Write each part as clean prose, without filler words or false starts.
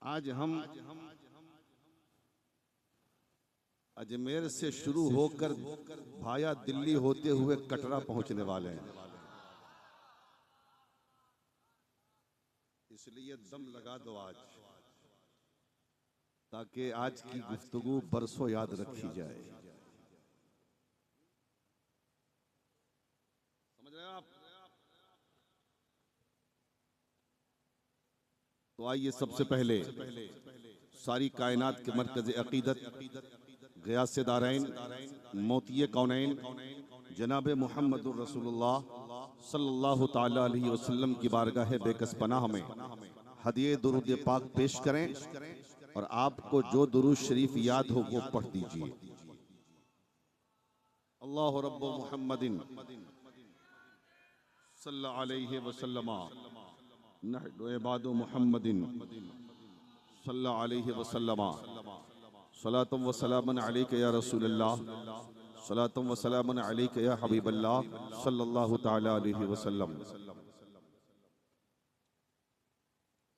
आज हम अजमेर से शुरू होकर भाया दिल्ली होते हुए कटरा पहुंचने वाले हैं, इसलिए दम लगा दो आज, ताकि आज की गुफ्तगू बरसों याद रखी जाए। समझ रहे हैं आप? तो आइए सबसे पहले सारी कायनात के मरकज़ अक़ीदत ग़ियास दारैन मोतिये कौनैन जनाब मुहम्मदुर रसूलुल्लाह सल्लल्लाहु ताला अलैहि वसल्लम की बारगाह बेकस पनाह में हदिये दुरूद पाक पेश करें और आपको जो दुरूद शरीफ याद हो वो पढ़ दीजिए। अल्लाहु रब्बु मुहम्मदिन सल्लल्लाहु अलैहि वसल्लम नहनु इबादु मुहम्मदिन सल्लल्लाहु अलैहि वसल्लम सलातुम व सलामुन अलैका या रसूलल्लाह सलातुम व सलामुन अलैका या हबीबल्लाह सल्लल्लाहु ताला अलैहि वसल्लम।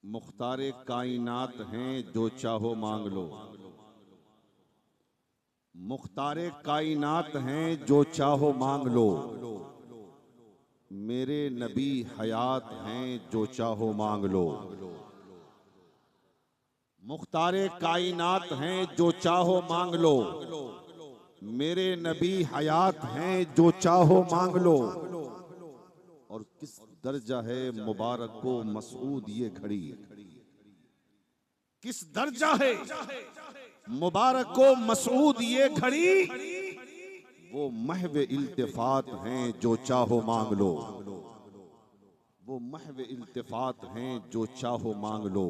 मुख्तारे कायनात हैं जो चाहो मांग लो, मुख्तारे कायनात हैं जो चाहो मांग लो, मेरे नबी हयात हैं जो चाहो मांग लो। मुख्तारे कायनात हैं जो चाहो मांग लो, मेरे नबी हयात हैं जो चाहो मांग लो। और किस दर्जा है मुबारक को मसऊद ये घड़ी, किस दर्जा है मुबारक को मसऊद ये घड़ी, वो महव इल्तिफात हैं जो चाहो मांग लो, वो महव इल्तिफात हैं जो चाहो मांग लो।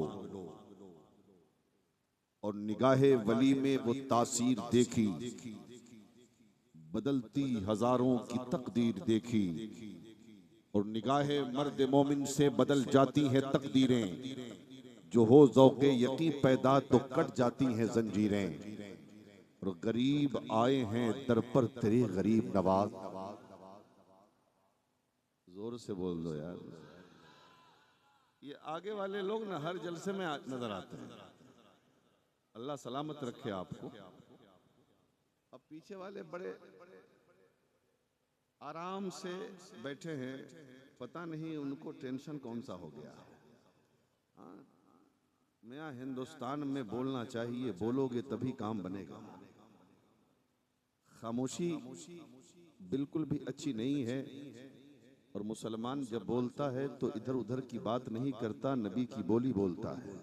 और निगाहे वली में वो तासीर देखी, बदलती हजारों की तकदीर देखी। और निगाहे मर्द मोमिन से बदल जाती हैं तकदीरें, जो हो ज़ौक़े यकीन पैदा तो कट जाती हैं जंजीरें। और गरीब आए हैं दर पर तेरे गरीब नवाज, जोर से बोल दो यार। ये आगे वाले लोग ना हर जलसे में नजर आते हैं, अल्लाह सलामत रखे आपको। अब पीछे वाले बड़े आराम से बैठे हैं, पता नहीं उनको टेंशन कौन सा हो गया। हाँ, मैं हिंदुस्तान में बोलना चाहिए, बोलोगे तभी काम बनेगा। खामोशी बिल्कुल भी अच्छी नहीं है। और मुसलमान जब बोलता है तो इधर उधर की बात नहीं करता, नबी की बोली बोलता है।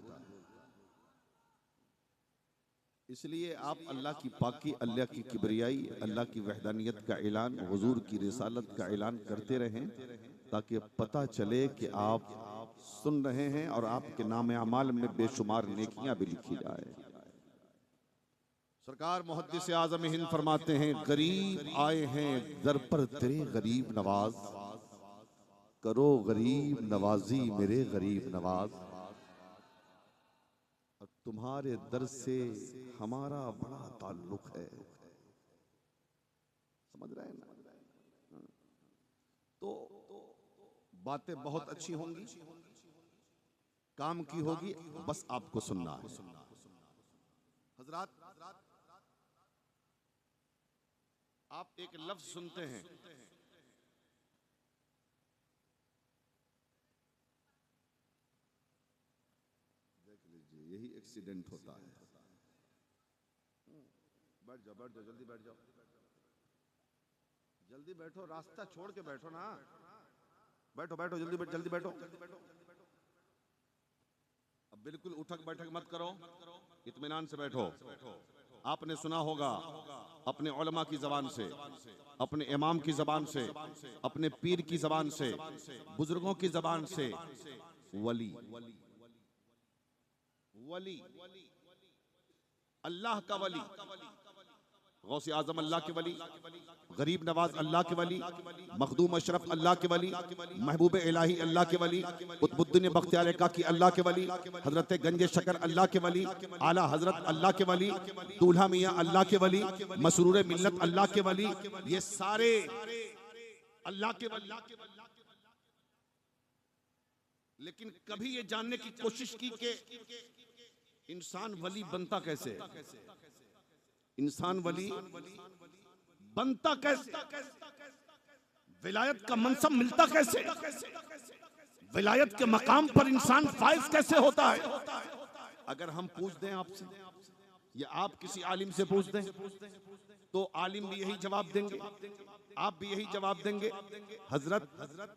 इसलिए आप अल्लाह की पाकी, अल्लाह की किबरियाई, अल्लाह की वहदानियत का ऐलान, हुजूर की रिसालत का ऐलान करते रहें, ताकि पता चले कि आप सुन रहे हैं और आपके नाम अमाल में बेशुमार नेकियां भी लिखी जाए। सरकार मुहद्दिस आज़म हिंद फरमाते हैं, गरीब आए हैं दर पर तेरे गरीब नवाज, करो गरीब नवाजी मेरे गरीब नवाज। तुम्हारे दर से हमारा बड़ा ताल्लुक है। समझ रहे हैं ना? तो बातें बहुत अच्छी होंगी, काम की होगी, बस आपको सुनना है। हजरात, आप एक लफ्ज सुनते हैं, देख लीजिए, यही एक्सीडेंट होता है। बैठ जाओ, बैठ जाओ, जल्दी बैठ जाओ, जल्दी बैठो, रास्ता छोड़ के बैठो ना। बैठो बैठो, जल्दी बैठो, जल्दी बैठो। अब बिल्कुल उठक बैठक मत करो, इत्मीनान से बैठो। आपने सुना होगा अपने उलमा की जबान से, अपने इमाम की जबान से, अपने पीर की जबान से, बुजुर्गों की जबान से, वली वली अल्लाह का वली, गौसे आजम अल्लाह के वली, गरीब नवाज अल्लाह के वली, मखदूम अशरफ अल्लाह के वली, महबूब इलाही अल्लाह के वली, कुतुबुद्दीन बख्तियार काकी अल्लाह के वली, हजरत गंज शकर अल्लाह के वली, आला हजरत अल्लाह के वली, दूल्हा मियाँ अल्लाह के वली, मसरूर मिल्लत अल्लाह के वली, ये सारे अल्लाह के वली। लेकिन कभी ये जानने की कोशिश की कि इंसान वली बनता कैसे? इंसान वली बनता कैसे? विलायत का मनसब मिलता कैसे? विलायत के मकाम पर इंसान फाइज कैसे होता है? अगर हम पूछ दें आपसे या आप किसी आलिम से पूछ दें तो आलिम भी यही जवाब देंगे, आप भी यही जवाब देंगे, हजरत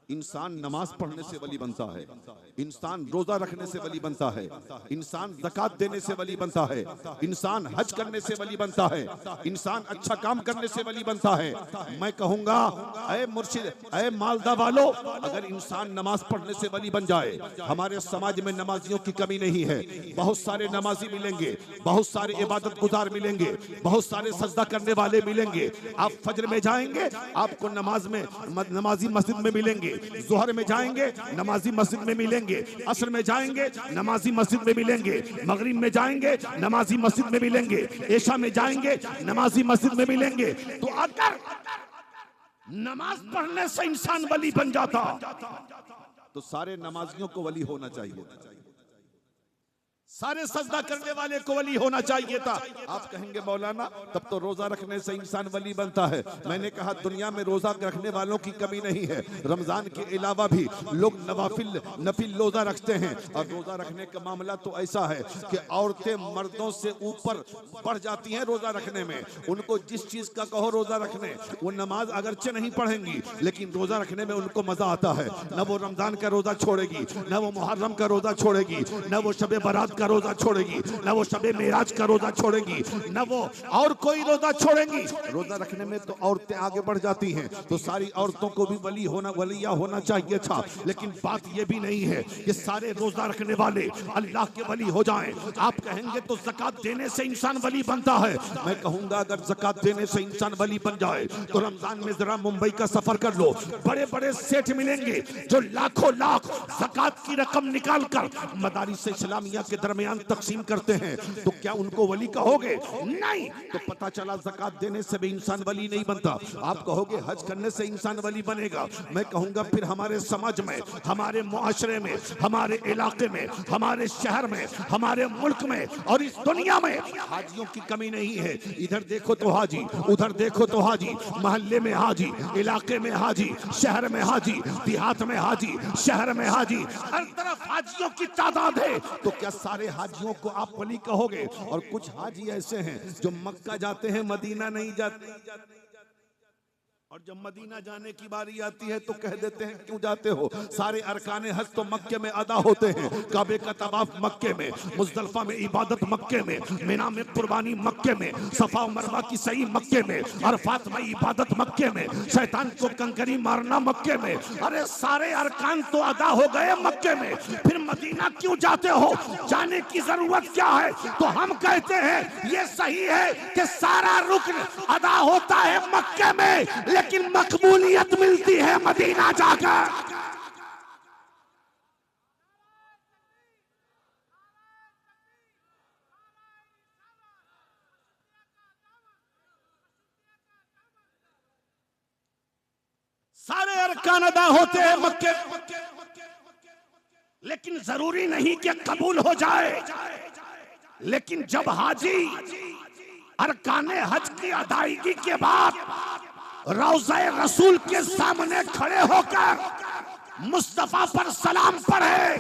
इंसान नमाज पढ़ने से वली बनता है, इंसान रोजा रखने से वली बनता है, इंसान ज़कात देने से वली बनता है, इंसान हज करने से वली बनता है, इंसान अच्छा काम करने से वली बनता है। मैं कहूंगा ऐ मुर्शिद, ऐ मालदा वालों, अगर इंसान नमाज पढ़ने से वली बन जाए, हमारे समाज में नमाजियों की कमी नहीं है। बहुत सारे नमाजी मिलेंगे, बहुत सारे इबादत गुजार मिलेंगे, बहुत सारे सजदा करने वाले मिलेंगे। आप फजर में जाएंगे, आपको नमाजी मस्जिद में मिलेंगे, जोहर में जाएंगे नमाजी मस्जिद में मिलेंगे, असर में जाएंगे नमाजी मस्जिद में मिलेंगे, मगरिब में जाएंगे नमाजी मस्जिद में मिलेंगे, ऐशा में जाएंगे नमाजी मस्जिद में मिलेंगे। तो अगर नमाज पढ़ने से इंसान वली बन जाता तो सारे नमाजियों को वली होना चाहिए, सारे सजदा करने वाले को वली होना चाहिए था। आप कहेंगे मौलाना तब तो रोजा रखने से इंसान वली बनता है। मैंने कहा दुनिया में रोजा रखने वालों की कमी नहीं है, रमजान के अलावा भी लोग नफिल रोजा रखते हैं। और रोजा रखने का मामला तो ऐसा है कि औरतें मर्दों से ऊपर बढ़ जाती हैं रोजा रखने में। उनको जिस चीज का कहो रोजा रखने, वो नमाज अगरचे नहीं पढ़ेंगी लेकिन रोजा रखने में उनको मजा आता है। न वो रमजान का रोजा छोड़ेगी, न वो मुहर्रम का रोजा छोड़ेगी, न वो शबे बारात का रोजा छोड़ेगी, न वो शबे मेराज का रोजा छोड़ेगी, न वो और कोई रोजा छोड़ेगी। रोजा रखने में तो औरतें आगे बढ़ जाती हैं, तो सारी औरतों को भी वलिया होना चाहिए था। लेकिन बात ये भी नहीं है कि सारे रोजा रखने वाले अल्लाह के वली हो जाएं। आप कहेंगे तो ज़कात देने से इंसान वली बनता है। मैं कहूंगा अगर ज़कात देने से इंसान वली बन जाए तो रमजान में जरा मुंबई का सफर कर लो, बड़े बड़े सेठ मिलेंगे जो लाखों लाख ज़कात की रकम निकाल कर मदारिस इस्लामिया के दरमियान तकसीम करते हैं। तो क्या उनको वली कहोगे? नहीं। तो पता चला ज़कात देने से भी इंसान वली नहीं बनता। आप कहोगे हज करने से इंसान वली बनेगा। मैं कहूंगा फिर हमारे समाज में, हमारे मुआशरे में, हमारे इलाके में, हमारे शहर में, हमारे मुल्क में और इस दुनिया में हाजियों की कमी नहीं है। इधर देखो तो हाजी, उधर देखो तो हाजी, मोहल्ले में हाजी, इलाके में हाजी, शहर में हाजी, देहात में हाजी, शहर में हाजी, हर तरफ हाजियों की तादाद है। तो क्या सारे हाजियों को आप वली कहोगे? और कुछ हाजी ऐसे हैं जो मक्का जाते हैं मदीना नहीं जाते, और जब मदीना जाने की बारी आती है तो कह देते हैं क्यों जाते हो? सारे अरकाने हज तो मक्के में अदा होते हैं, काबे का तवाफ मक्के में, मुज़दलिफा में इबादत मक्के में, मिना में कुर्बानी मक्के में, सफा मरवा की सही मक्के में, अरफात में इबादत मक्के में, शैतान को कंकरी मारना मक्के में। अरे सारे अरकान तो अदा हो गए मक्के में, फिर मदीना क्यों जाते हो? जाने की जरूरत क्या है? तो हम कहते हैं ये सही है कि सारा रुकन अदा होता है मक्के में, लेकिन मकबूलियत मिलती है मदीना जाकर। सारे अरकान अदा होते हैं मक्के, लेकिन जरूरी नहीं कि कबूल हो जाए। लेकिन जब हाजी अरकाने हज की अदायगी के बाद रौज़ा रसूल के सामने खड़े होकर मुस्तफा पर सलाम पढ़े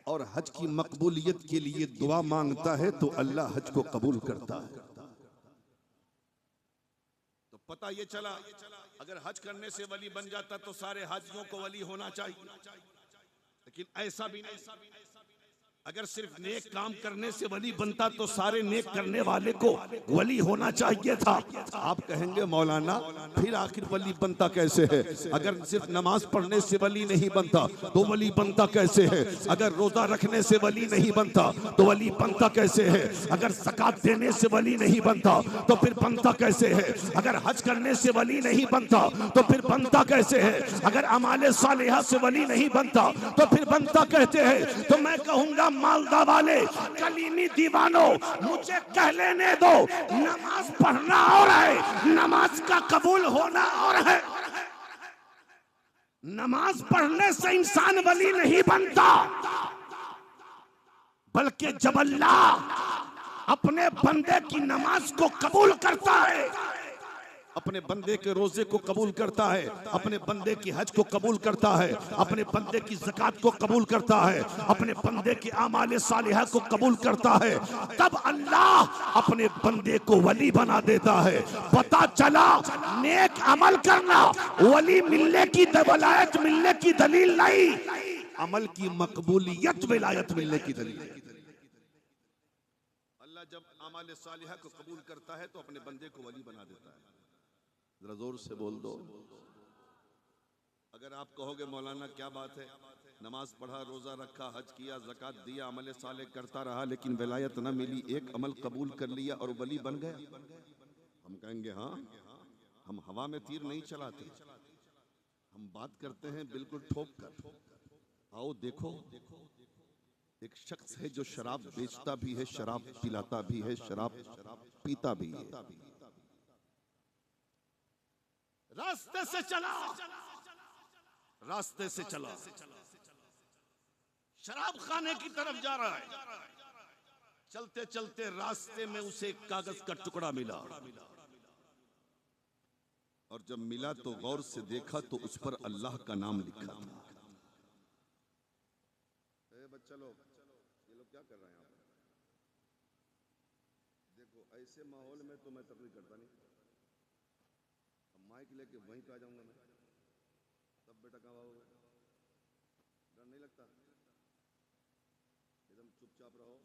और हज की मकबूलियत के लिए दुआ मांगता है तो अल्लाह हज को कबूल करता है। तो पता ये चला अगर हज करने से वली बन जाता तो सारे हाजियों को वली होना चाहिए, लेकिन ऐसा भी नहीं। अगर सिर्फ नेक काम करने से वली बनता तो सारे नेक करने वाले को वली होना चाहिए था। आप कहेंगे मौलाना फिर आखिर वली बनता कैसे है? अगर सिर्फ नमाज पढ़ने से वली नहीं बनता तो वली बनता कैसे है? अगर रोजा रखने से वली नहीं बनता तो वली बनता कैसे है? अगर ज़कात देने से वली नहीं बनता तो फिर बनता कैसे है? अगर हज करने से वली नहीं बनता तो फिर बनता कैसे है? अगर अमाले सालिहा से वली नहीं बनता तो फिर बनता कहते हैं। तो मैं कहूंगा मालदा वाले कलीमी दीवानों, मुझे कह लेने दो, नमाज पढ़ना और है, नमाज का कबूल होना और है। नमाज पढ़ने से इंसान वली नहीं बनता, बल्कि जब अल्लाह अपने बंदे की नमाज को कबूल करता है, अपने बंदे के रोजे को कबूल करता है, अपने बंदे की हज को कबूल करता है, अपने बंदे की ज़कात को कबूल करता है, अपने बंदे के आमाल सालिहा को कबूल करता है, तब अल्लाह अपने बंदे को वली बना देता है। पता चला नेक अमल करना वली मिलने की वलायत मिलने की दलील नहीं, अमल की मकबूलियत विलायत मिलने की दलील। अल्लाह जब आमाल सालिहा को कबूल करता है तो अपने बंदे को वली बना देता है। जरा जोर से बोल दो। अगर आप कहोगे मौलाना क्या बात है, नमाज पढ़ा, रोजा रखा, हज किया, ज़कात दिया, अमल साले करता रहा, लेकिन विलायत न मिली, एक अमल कबूल कर लिया और वली बन गया, हम कहेंगे हाँ, हम हवा में तीर नहीं चलाते, हम बात करते हैं बिल्कुल ठोक कर। आओ देखो, एक शख्स है जो शराब बेचता भी है, शराब पिलाता भी है, शराब पीता भी है। रास्ते से चला, रास्ते से चला, शराब खाने की तरफ जा रहा है। चलते चलते रास्ते में उसे एक कागज का टुकड़ा मिला, और जब मिला तो गौर से देखा तो उस पर अल्लाह का नाम लिखा था। बच्चा लोग, ये लोग क्या कर रहे हैं यहाँ पर? देखो ऐसे माहौल में तो मैं तकलीफ करता नहीं, माइक लेके वहीं पे आ जाऊंगा मैं, तब बेटा कहाँ आओगे? डर नहीं लगता? एकदम चुपचाप रहो,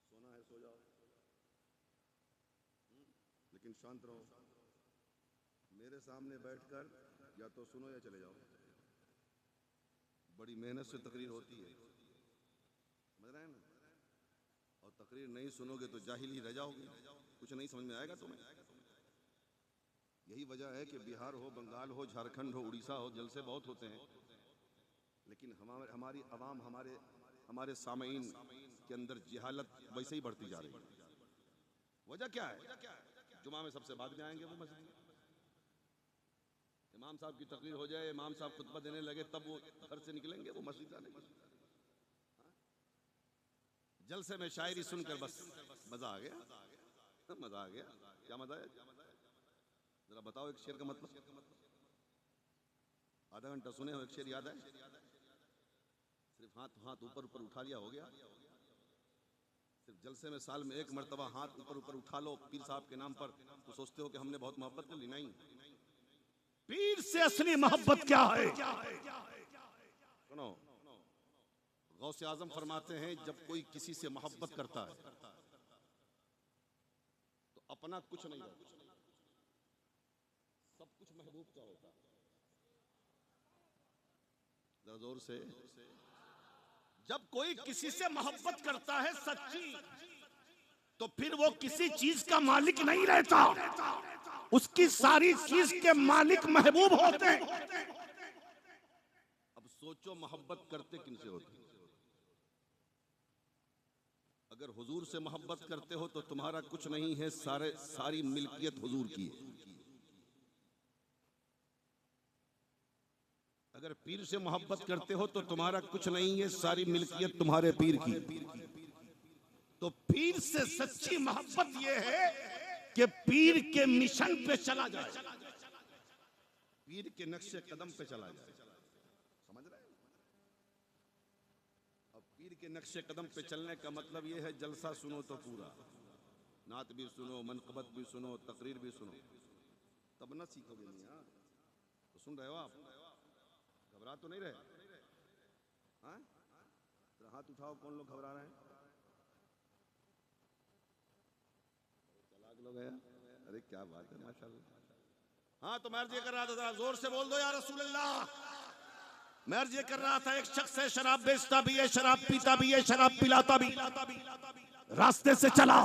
सोना है सो जाओ, लेकिन शांत रहो। मेरे सामने बैठकर या तो सुनो या चले जाओ। बड़ी मेहनत से तकरीर होती है, समझ रहे हैं ना? और तकरीर नहीं सुनोगे तो जाहिल ही रह जाओगे, कुछ नहीं समझ में आएगा तुम्हें। यही वजह है कि बिहार हो, बंगाल हो, झारखंड हो, उड़ीसा हो, जलसे बहुत होते हैं, लेकिन हमारी आवाम, हमारे सामीन के अंदर जिहालत वैसे ही बढ़ती जा रही है। वजह क्या है? जुमा में सबसे बाद में आएंगे वो मस्जिद, इमाम साहब की तकरीर हो जाए, इमाम साहब खुतबा देने लगे, तब वो घर से निकलेंगे वो मस्जिद आने। जलसे में शायरी सुनकर बस मजा आ गया, मजा आ गया। क्या मजा है? जरा बताओ एक शेर का मतलब। आधा घंटा सुने हो, एक शेर याद है? सिर्फ हाथ ऊपर ऊपर उठा लिया, हो गया। सिर्फ जलसे में साल में एक मर्तबा हाथ ऊपर ऊपर उठा लो पीर साहब के नाम पर, तो सोचते हो कि हमने बहुत मोहब्बत कर ली। नहीं, पीर से असली मोहब्बत क्या है? सुनो, गौसे आजम फरमाते हैं जब कोई किसी से मोहब्बत करता है तो अपना कुछ नहीं रहता, सब कुछ महबूब का होता है। जरा जोर से। जब कोई किसी से मोहब्बत करता है सच्ची, तो फिर वो किसी चीज का मालिक नहीं रहता, उसकी सारी चीज के मालिक महबूब होते हैं। अब सोचो मोहब्बत करते किनसे होते? अगर हुजूर से मोहब्बत करते हो तो तुम्हारा कुछ नहीं है, सारी मिल्कियत हुजूर की है। अगर पीर से मोहब्बत करते हो तो तुम्हारा कुछ नहीं है, सारी मिल्कियत तुम्हारे पीर की। तो पीर से सच्ची मोहब्बत यह है कि पीर के मिशन पे चला जाए, पीर के नक्शे कदम पे चला जाए। समझ रहे हैं? अब पीर के नक्शे कदम पे चलने का मतलब यह है जलसा सुनो तो पूरा, नात भी सुनो, मनकबत भी सुनो, तकरीर भी सुनो, तब ना सीखोगे। नहीं हाँ, तो सुन रहे हो आप? घबरा तो नहीं रहे? हाँ, हाथ उठाओ, कौन लोग घबरा रहे हैं? चलाक लोग हैं। अरे क्या बात है, माशाल्लाह। हाँ, तो मैं अर्ज ये कर रहा था, जोर से बोल दो या रसूल अल्लाह। मैं अर्ज ये कर रहा था, एक शख्स है शराब बेचता भी है, शराब पीता भी है, शराब पिलाता भी। रास्ते से चला,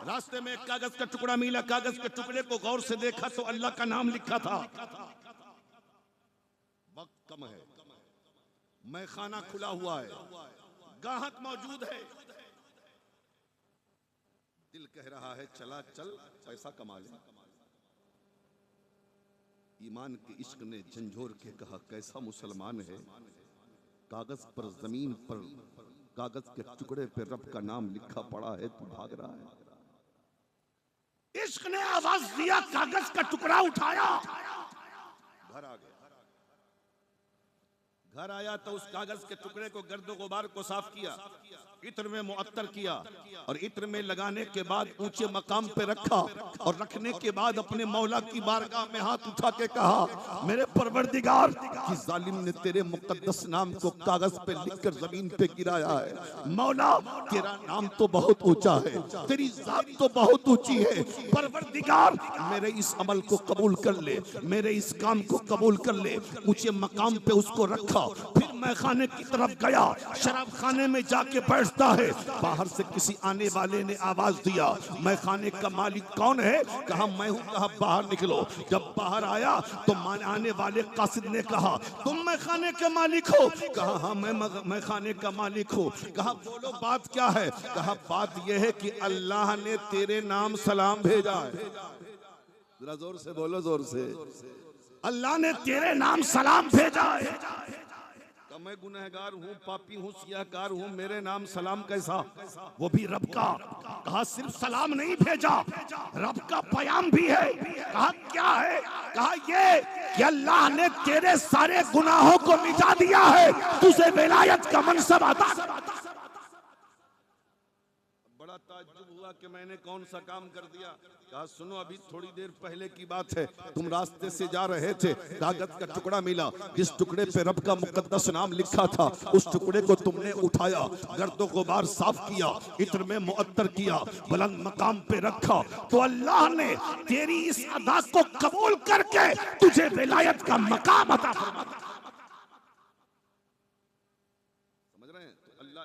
रास्ते में एक कागज का टुकड़ा मिला, कागज के टुकड़े को गौर से देखा तो अल्लाह का नाम लिखा था। वक्त कम है, मैखाना खुला हुआ है, गाहक मौजूद है, दिल कह रहा है चला चल पैसा कमा ले। ईमान के इश्क ने झंझोर के कहा कैसा मुसलमान है, कागज पर जमीन पर कागज के टुकड़े पे रब का नाम लिखा पड़ा है, तू भाग रहा है। इश्क ने आवाज दिया, कागज का टुकड़ा उठाया, घर आ गया। घर आया तो उस कागज के टुकड़े को, गर्दो गुबार को साफ किया, इत्र में मुअत्तर किया और इत्र में लगाने के बाद ऊंचे मकाम पे रखा और रखने के बाद अपने मौला की बारगाह में हाथ उठा के कहा, मेरे परवरदिगार, कि जालिम ने तेरे मुकद्दस नाम को कागज पे लिखकर जमीन पे गिराया है। मौला, तेरा नाम तो बहुत ऊंचा है, तेरी जात तो बहुत ऊंची है, परवरदिगार मेरे इस अमल को कबूल कर ले, मेरे इस काम को कबूल कर ले। ऊंचे मकाम पे उसको रखा, फिर मैं खाने की तरफ गया, शराब खाने में जाके बैठता है। बाहर से किसी आने वाले ने आवाज दिया, मैं खाने का मालिक कौन है? कहा मैं हूं। कहा बाहर निकलो। जब बाहर आया तो आने वाले कासिद ने कहा, तुम मैं खाने के मालिक हो? कहा हाँ मैं खाने का मालिक हूँ। कहा बोलो बात क्या है? कहा बात यह है कि अल्लाह ने तेरे नाम सलाम भेजा है। जरा जोर से बोलो, जोर से। अल्लाह ने तेरे नाम सलाम भेजा है। मैं गुनहगार हूँ, पापी हूँ, सियाहकार हूँ, मेरे नाम सलाम कैसा? वो भी रब का। कहा सिर्फ सलाम नहीं भेजा, रब का पयाम भी है। कहा क्या है? कहा ये कि अल्लाह ने तेरे सारे गुनाहों को मिटा दिया है, तुझे विलायत का मनसब अता। बड़ा ताज्जुब हुआ कि मैंने कौन सा काम कर दिया। कहा सुनो, अभी थोड़ी देर पहले की बात है, तुम रास्ते से जा रहे थे, कागज का टुकड़ा मिला, जिस टुकड़े पे रब का मुकद्दस नाम लिखा था, उस टुकड़े को तुमने उठाया, गर्दो गुबार साफ किया, इत्र में मुअत्तर किया, बुलंद मकाम पे रखा, तो अल्लाह ने तेरी इस अदा को कबूल करके तुझे विलायत का मकाम अता फरमाया।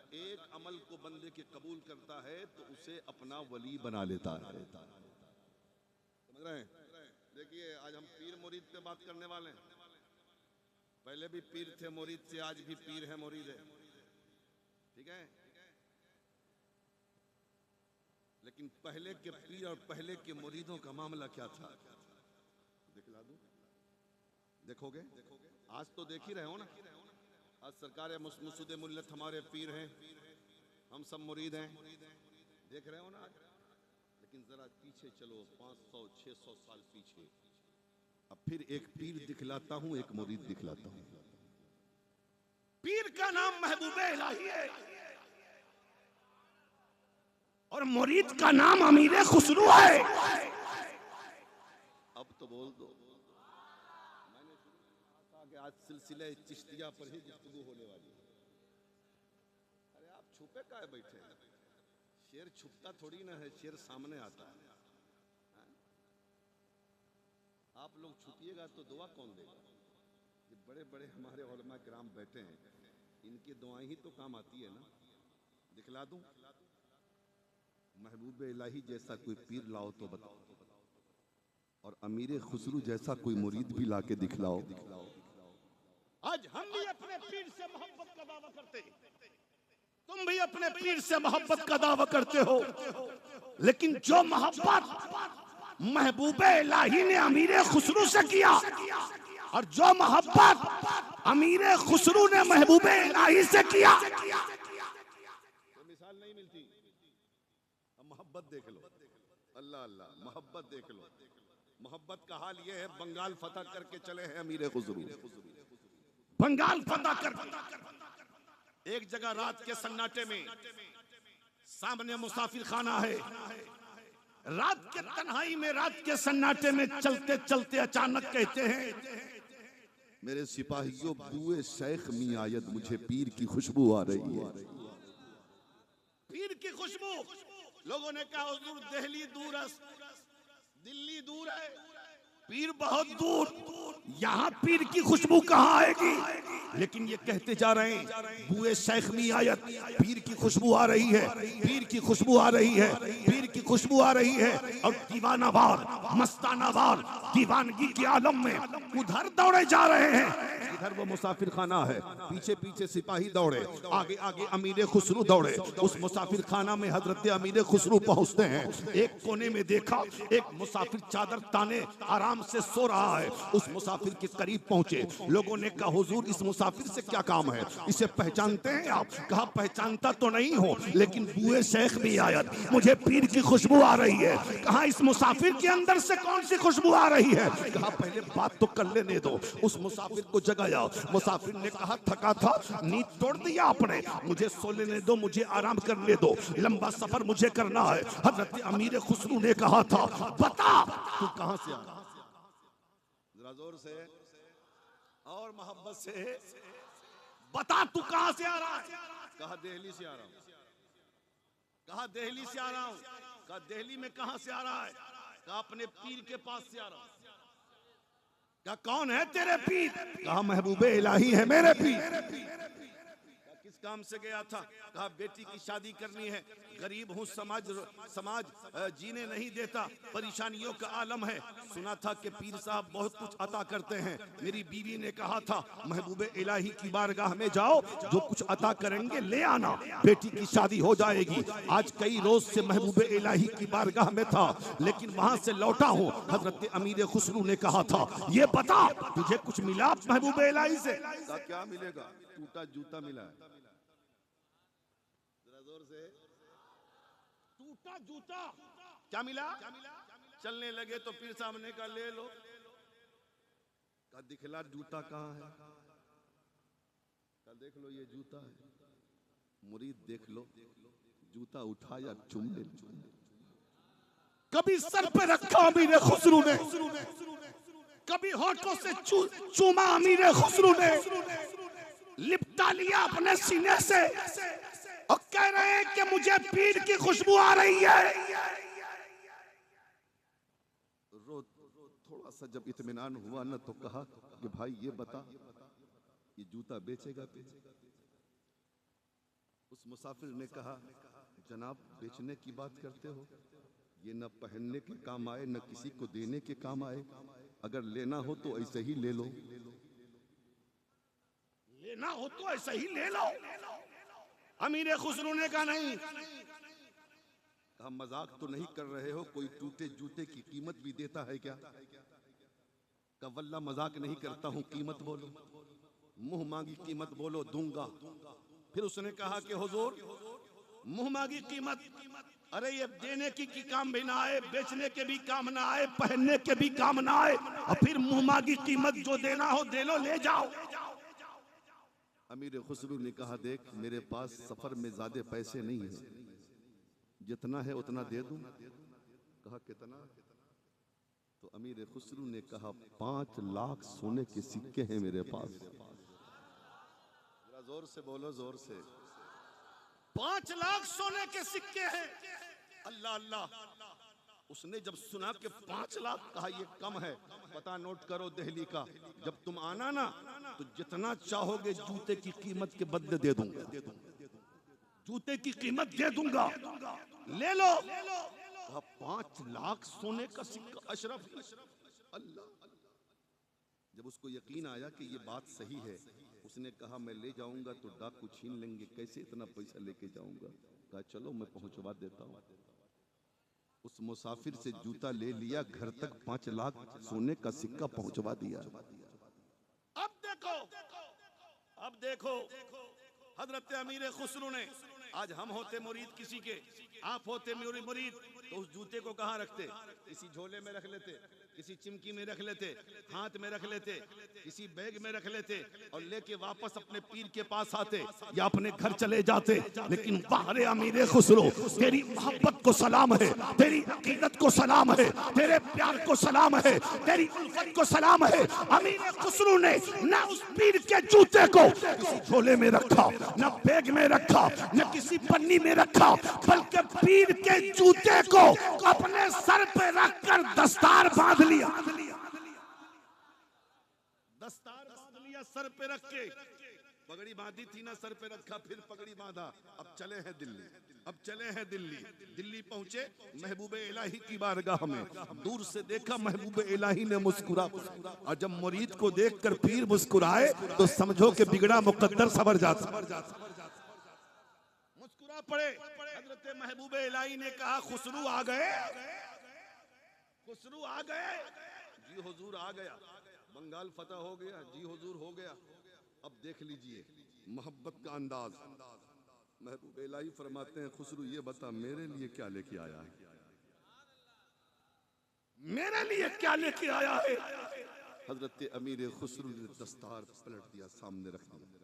एक अमल को बंदे के कबूल करता है तो उसे अपना वली बना लेता है। समझ रहे हैं? देखिए आज हम पीर मुरीद पे बात करने वाले हैं। पहले भी पीर थे मुरीद थे, आज भी पीर है मुरीद है, ठीक है। लेकिन पहले के पीर और पहले के मुरीदों का मामला क्या था, दिखला दूं? देखोगे? आज तो देख ही रहे हो ना। आज सरकार मुसुद मुल्लत हमारे पीर हैं, हम सब मुरीद हैं, देख रहे हो ना आज। लेकिन जरा पीछे चलो, 500-600 साल पीछे। अब फिर एक पीर दिखलाता हूं, एक मुरीद दिखलाता हूं। पीर का नाम महबूबे इलाही है और मुरीद का नाम अमीरे खुसरू है। अब तो बोल दो। आज सिलसिले चिश्तिया पर ही गुफ्तगू होने वाली है। अरे आप छुपे काहे बैठे हैं? शेर छुपता थोड़ी ना है, शेर सामने आता है। आप लोग छुपिएगा तो दुआ कौन देगा? ये बड़े बड़े हमारे उलमा किराम बैठे हैं, इनकी दुआएं ही तो काम आती है ना। दिखला दूं? महबूब इलाही जैसा कोई पीर लाओ तो बताओ, और अमीर खुसरू जैसा कोई मुरीद भी लाके दिखलाओ। आज हम भी अपने पीर से मोहब्बत का दावा करते हैं, तुम भी अपने पीर से मोहब्बत का दावा करते हो, लेकिन जो मोहब्बत महबूबे इलाही ने अमीरे खुसरू से किया और जो मोहब्बत अमीरे खुसरू ने महबूबे इलाही से किया, तो मिसाल नहीं मिलती। अब मोहब्बत देख लो, अल्लाह अल्लाह, मोहब्बत देख लो। मोहब्बत का हाल ये है, बंगाल फतह करके चले हैं अमीरे खुसरू। बंगाल फतह कर, एक जगह रात के सन्नाटे में सामने मुसाफिर खाना है, रात के तन्हाई में, रात के सन्नाटे में चलते चलते अचानक कहते हैं, मेरे सिपाहियों बुए शेख मियायद, मुझे पीर की खुशबू आ रही है। पीर की खुशबू। लोगों ने कहा हुजूर दिल्ली दूर है, दिल्ली दूर है, पीर बहुत दूर, यहाँ पीर की खुशबू कहाँ आएगी? लेकिन ये कहते जा रहे हैं बुए शेख मियायत, पीर की खुशबू आ रही है, पीर की खुशबू आ रही है, पीर की खुशबू आ रही है। और दीवानावार, मस्तानावार, दीवानगी के आलम में उधर दौड़े जा रहे हैं। इधर वो मुसाफिर खाना है, पीछे पीछे सिपाही दौड़े, आगे आगे अमीर खुसरू दौड़े। उस मुसाफिर खाना में हजरत अमीर खुसरू पहुंचते हैं। एक कोने में देखा एक मुसाफिर चादर ताने आराम से सो रहा है। उस मुसाफिर के करीब पहुंचे। लोगों ने कहा हुजूर इस मुसाफिर से क्या काम है, इसे पहचानते हैं आप? कहा पहचानता तो नहीं हो, लेकिन बुए शेख भी आयत, मुझे पीर की खुशबू आ रही है। कहा इस मुसाफिर के अंदर से कौन सी खुशबू आ रही है? कहा पहले बात तो कर लेने दो। उस मुसाफिर को जगाया। मुसाफिर ने कहा थका था, नींद तोड़ दिया आपने, मुझे सो लेने दो, मुझे आराम करने दो, लंबा सफर मुझे करना है। हजरत अमीर खुसरू ने कहा था बता तू कहां से आया? जरा जोर से और मोहब्बत से बता तू कहां से आ रहा है? कहा दिल्ली से आ रहा हूं। कहा दिल्ली से आ रहा हूं। कहा दिल्ली में कहां से आ रहा है? कहा अपने पीर के पास से आ रहा हूं। क्या कौन है तेरे पीर? कहा महबूबे इलाही है मेरे पीर। किस काम से गया था? कहा बेटी की शादी करनी है, गरीब हूँ, समाज जीने नहीं देता, परेशानियों का आलम है। सुना था कि पीर साहब बहुत कुछ अता करते हैं। मेरी बीवी ने कहा था महबूबे इलाही की बारगाह में जाओ, जो कुछ अता करेंगे ले आना, बेटी की शादी हो जाएगी। आज कई रोज से महबूबे इलाही की बारगाह में था, लेकिन वहां से लौटा हूँ। हजरत अमीर खुसरू ने कहा था ये बता तुझे कुछ मिला महबूबे इलाही से? क्या मिलेगा? टूटा जूता मिला है। जोर से टूटा जूता क्या मिला? चलने लगे तो पीर साहब ने कहा ले लो। कहा दिखला जूता कहाँ है? कहा देख लो ये जूता है। मुरीद देख लो, जूता उठाया चुम ले। कभी सर पे रखा अमीर खुसरू ने, कभी होठों से चूमा अमीर खुसरू ने, लिपटा लिया अपने सीने से और कह रहे हैं कि मुझे पीर की खुशबू आ रही है। थोड़ा सा जब इत्मीनान हुआ ना तो कहा कि भाई ये बता ये जूता बेचेगा? उस मुसाफिर ने कहा जनाब बेचने की बात करते हो, ये न पहनने के काम आए न किसी को देने के काम आए। अगर लेना हो तो ऐसे ही ले लो, लेना हो तो ऐसे ही ले लो। अमीर खुसरू ने कहा नहीं। कहा मजाक तो नहीं कर रहे हो? कोई टूटे जूते की कीमत भी देता है क्या? कहा वल्ला मजाक नहीं करता हूं, कीमत बोलो, मुंह मांगी कीमत बोलो, दूंगा। फिर उसने कहा कि हुजूर मुंह मांगी कीमत, अरे ये देने की काम भी ना आए, बेचने के भी काम ना आए, पहनने के भी काम ना आए, और फिर मुंह मांगी कीमत जो देना हो दे लो, ले जाओ। अमीर खुसरू ने कहा देख मेरे पास सफर में ज्यादा पैसे नहीं है, जितना है उतना दे दूं। कहा कितना? तो अमीर खुसरू ने कहा 5 लाख सोने के सिक्के हैं मेरे पास। जरा जोर से बोलो, जोर से। 5 लाख सोने के सिक्के हैं। अल्लाह अल्लाह। उसने जब सुना कि 5 लाख, कहा ये कम है, पता नोट करो दिल्ली का, जब तुम आना ना तो जितना चाहोगे जूते की कीमत के बदले दे दूंगा, जूते की कीमत दे दूंगा, ले लो। कहा 5 लाख सोने का सिक्का अशरफ। अल्लाह। जब उसको यकीन आया कि ये बात सही है, उसने कहा मैं ले जाऊंगा तो डाकू छीन लेंगे, कैसे इतना पैसा लेके जाऊंगा? कहा चलो मैं पहुंचवा देता हूं। उस मुसाफिर से जूता ले लिया, घर तक 5 लाख सोने का सिक्का पहुंचवा दिया। अब देखो हजरत अमीर खुसरू ने, आज हम होते मुरीद किसी के, आप होते मुरीद, तो उस जूते को कहाँ रखते? किसी झोले में रख लेते, किसी चिमकी में रख लेते, हाथ में रख लेते, किसी बैग में रख लेते और लेके वापस अपने पीर के पास आते या अपने घर चले जाते। लेकिन बाहर अमीर खुसरो, तेरी मोहब्बत को सलाम है, तेरी अकीदत को सलाम है, तेरे प्यार को सलाम है, तेरी उल्फत को सलाम है। अमीर खुसरो ने न उस पीर के जूते को किसी झोले में रखा, न बैग में रखा, न किसी पन्नी में रखा, बल्कि पीर के जूते को अपने सर पे रखकर दस्तार बांध लिया। दस्तार बांध लिया सर पे रख के। पगड़ी बांधी थी ना, सर पे रखा, फिर पगड़ी बांधा। अब चले हैं दिल्ली, अब चले हैं दिल्ली। दिल्ली पहुंचे, महबूब इलाही की बारगाह में दूर से देखा महबूब इलाही ने मुस्कुरा, और जब मुरीद को देखकर पीर मुस्कुराए तो समझो कि बिगड़ा मुकद्दर सवर जाता। मुस्कुरा पड़े। हजरत महबूब इलाही ने कहा, खुसरू आ गए, खुसरू आ गए। जी हुजूर आ गया, बंगाल फतह हो गया, जी हुजूर हो गया। अब देख लीजिए मोहब्बत का अंदाज। महबूब इलाही फरमाते हैं, खुसरू ये बता मेरे लिए क्या लेके आया है, मेरे लिए क्या लेके आया है। हजरत अमीर खुसरू ने दस्तार पलट दिया, सामने रख दिया।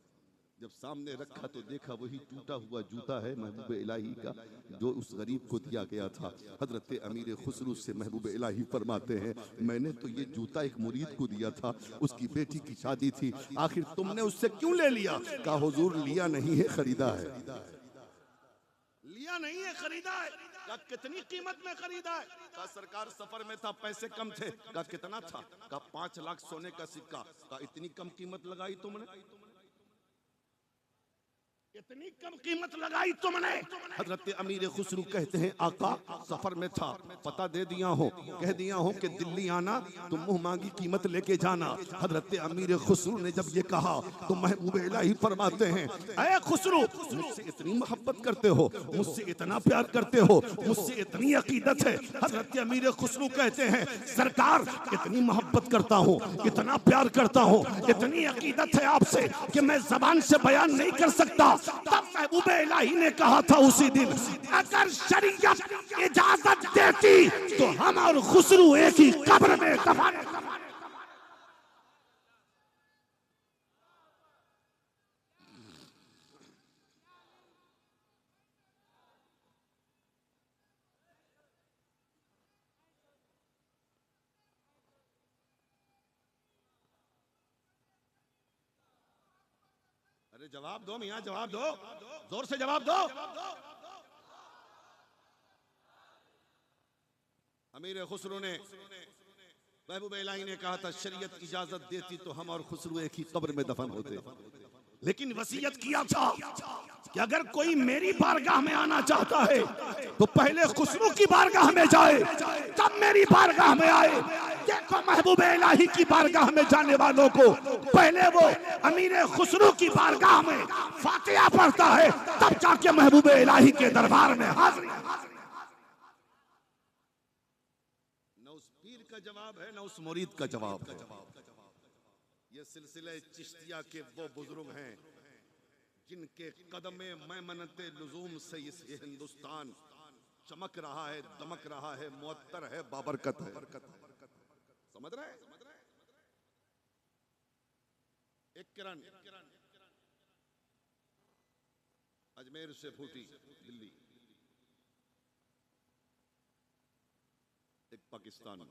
जब सामने रखा तो देखा वही टूटा हुआ जूता है महबूब इलाही का, जो उस गरीब को दिया गया था। हजरत अमीर खुसरू से महबूब इलाही फरमाते हैं, मैंने तो ये जूता एक मुरीद को दिया था, उसकी बेटी की शादी थी, आखिर तुमने उससे क्यों ले लिया? कहा हुजूर लिया नहीं है, खरीदा है। लिया नहीं है, खरीदा है। कहा कितनी कीमत में खरीदा है? कहा सरकार सफर में था, पैसे कम थे। कहा कितना था? कहा 5 लाख सोने का सिक्का। कहा इतनी कम कीमत लगाई तुमने, इतनी कम कीमत लगाई तुमने? हजरत अमीर खुसरू कहते हैं, आका सफर में था, पता दे दिया हो, कह दिया हो कि दिल्ली आना तो मुंह मांगी कीमत लेके जाना। हजरत अमीर खुसरू ने जब ये कहा तो महबूब इलाही फरमाते हैं, ऐ खुसरू मुझसे इतनी मोहब्बत करते हो, मुझसे इतना प्यार करते हो, मुझसे इतनी अकीदत है। हजरत अमीर खुसरू कहते हैं, सरकार इतनी मोहब्बत करता हूँ, इतना प्यार करता हूँ, इतनी अकीदत है आपसे कि मैं जबान से बयान नहीं कर सकता। तब महबूब इलाही ने कहा था उसी दिन, अगर शरीयत इजाजत देती तो हम और खुसरू एक ही कब्र में दफन। अरे जवाब दो मियां, जवाब दो, जोर से जवाब दो। अमीर खुसरू ने, महबूब इलाही ने कहा था शरीयत इजाजत देती तो हम और खुसरू एक ही कब्र में दफन होते, लेकिन वसीयत किया था कि अगर कोई मेरी बारगाह में आना चाहता है तो पहले खुसरू की बारगाह में जाए, तब मेरी बारगाह में आए। देखो महबूब इलाही की बारगाह में जाने वालों को पहले वो अमीर खुसरू की बारगाह में फातिहा पढ़ता है, तब जाके महबूब इलाही के दरबार में हाजिरी। न उस पीर का जवाब है, न उस मुरीद का जवाब है। ये सिलसिले चिश्तिया के वो बुजुर्ग हैं जिनके कदमे मैमनते लुजूम से ये हिंदुस्तान चमक रहा है, दमक रहा है, मुअत्तर है, बाबरकत है। समझ रहे हैं? एक किरण अजमेर से फूटी दिल्ली, एक पाकिस्तान,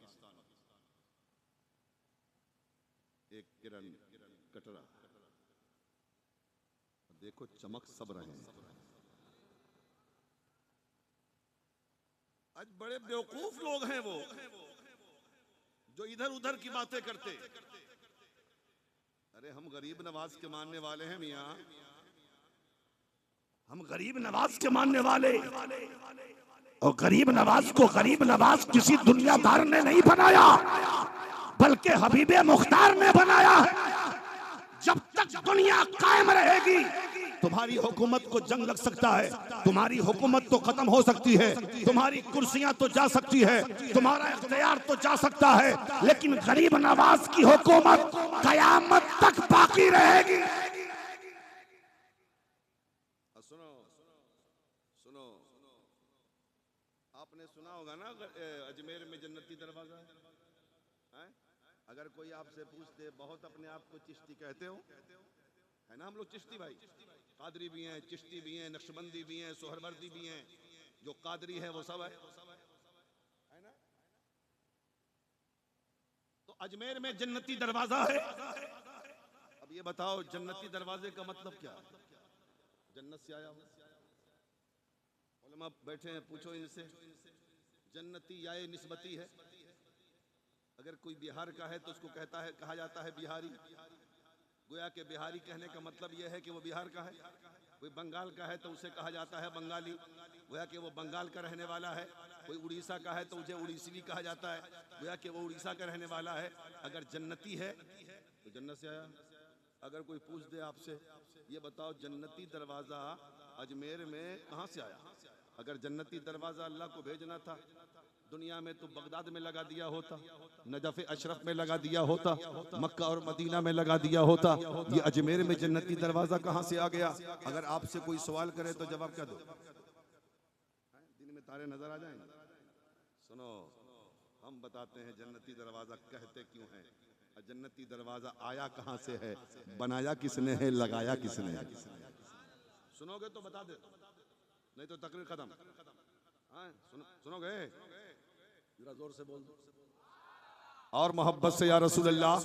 एक किरण कटरा। देखो चमक सब रहे हैं। आज बड़े बेवकूफ लोग हैं वो जो इधर उधर की बातें करते। अरे हम गरीब नवाज के मानने वाले हैं मियां, हम गरीब नवाज के मानने वाले, और गरीब नवाज को गरीब नवाज किसी दुनियादार ने नहीं बनाया, बल्कि हबीबे मुख्तार ने बनाया है। जब तक दुनिया कायम रहेगी तुम्हारी हुकूमत को जंग लग सकता है, तुम्हारी हुकूमत तो खत्म हो सकती है, तुम्हारी कुर्सियां तो जा सकती है, तुम्हारा इख्तियार तो जा सकता है, लेकिन गरीब नवाज की हुकूमत कयामत तक बाकी रहेगी। सुनो सुनो, आपने सुना होगा ना अजमेर में जन्नती दरवाजा है? अगर कोई आपसे पूछते बहुत अपने आप को चिश्ती कहते हो, है ना, हम लोग चिश्ती भाई, कादरी भी हैं, चिश्ती भी हैं, नक्शबंदी भी हैं, सोहरवर्दी भी हैं, जो कादरी है वो सब है ना। तो अजमेर में जन्नती दरवाजा है। अब ये बताओ जन्नती दरवाजे का मतलब क्या है? जन्नत से आया हो, उलमा बैठे हैं, पूछो इनसे, जन्नती या निस्बती है? अगर कोई बिहार का है तो उसको कहा जाता है बिहारी, गोया के बिहारी कहने का मतलब यह है कि वो बिहार का है। कोई बंगाल का है तो उसे कहा जाता है बंगाली, गोया कि वो बंगाल का रहने वाला है। कोई उड़ीसा का है तो उसे उड़ीसवी कहा जाता है, गोया कि वो उड़ीसा का रहने वाला है। अगर जन्नती है तो जन्नत से आया। अगर कोई पूछ दे आपसे, ये बताओ जन्नती दरवाज़ा अजमेर में कहाँ से आया? अगर जन्नती दरवाज़ा अल्लाह को भेजना था दुनिया में तो बगदाद में लगा दिया होता, नजफ अशरफ में लगा दिया होता, मक्का और मदीना में लगा दिया होता। ये अजमेर में जन्नती दरवाज़ा कहाँ से आ गया? अगर आपसे कोई सवाल करे तो जवाब क्या दो? दिन में तारे नजर आ जाएंगे। सुनो, हम बताते हैं जन्नती दरवाज़ा कहते क्यों हैं, जन्नती दरवाज़ा आया कहाँ से है, बनाया किसने है, लगाया किसने है। सुनोगे तो बता दे, नहीं तो तकरीर खत्म। सुनोगे? जरा जोर से बोल दो और मोहब्बत से या रसूल अल्लाह।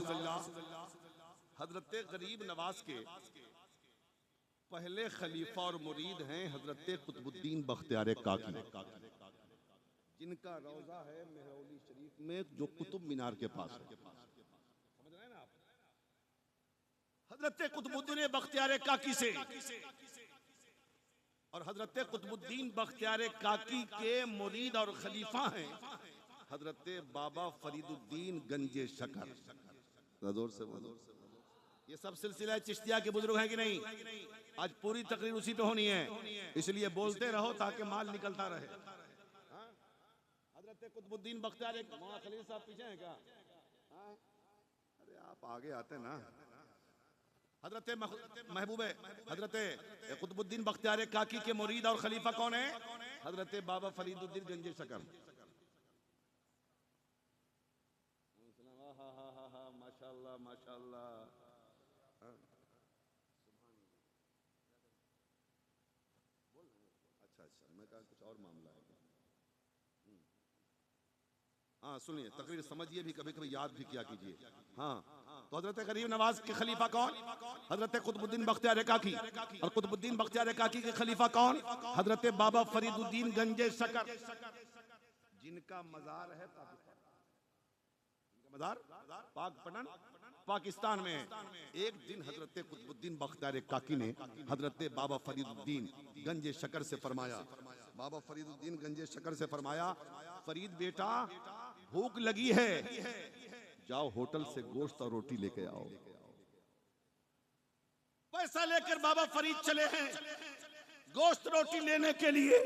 हजरत गरीब नवाज के पहले खलीफा और मुरीद हैं हजरत कुतुबुद्दीन बख्तियार काकी, जिनका रोजा है मेहरौली शरीफ में जो कुतुब मीनार के पास है। समझ रहे हैं ना आप? हजरत कुतुबुद्दीन बख्तियार काकी से और हजरत कुतुबुद्दीन बख्तियार काकी के मुरीद और खलीफा हैं हजरत बाबा फरीदुद्दीन गंजे शकर। जोर से बोलो। ये सब सिलसिला चिश्तिया के बुजुर्ग हैं कि नहीं? आज पूरी तकरीर उसी पे होनी है, इसलिए बोलते रहो ताकि माल निकलता रहे। हजरत कुतुबुद्दीन बख्तियार खलील साहब पीछे हैं क्या? अरे आप आगे आते ना। हजरत महबूब हजरत कुतुबुद्दीन बख्तियार काकी के मुरीद और खलीफा कौन है? हजरत बाबा फरीदुद्दीन गंजे शकर। माशाअल्लाह माशाअल्लाह। अच्छा, मैं कहा कुछ और मामला है। हाँ सुनिए, तकरीर समझिए भी, कभी कभी याद भी किया कीजिए। हाँ, तो हजरत गरीब नवाज के खलीफा कौन? हजरत कुतुबुद्दीन बख्तियार काकी। और कुतुबुद्दीन बख्तियार काकी के खलीफा कौन? हजरत बाबा फरीदुद्दीन गंजे शकर, जिनका मजार है मजार पाकपटन पाकिस्तान में। एक दिन हजरत कुतुबुद्दीन बख्तियार काकी ने हजरत बाबा फरीदुद्दीन गंजे शकर से फरमाया, बाबा फरीदुद्दीन गंजे शकर से फरमाया, फरीद बेटा भूख लगी है, जाओ होटल से गोश्त और रोटी लेके आओ। पैसा लेकर बाबा फरीद चले हैं गोश्त रोटी लेने के लिए।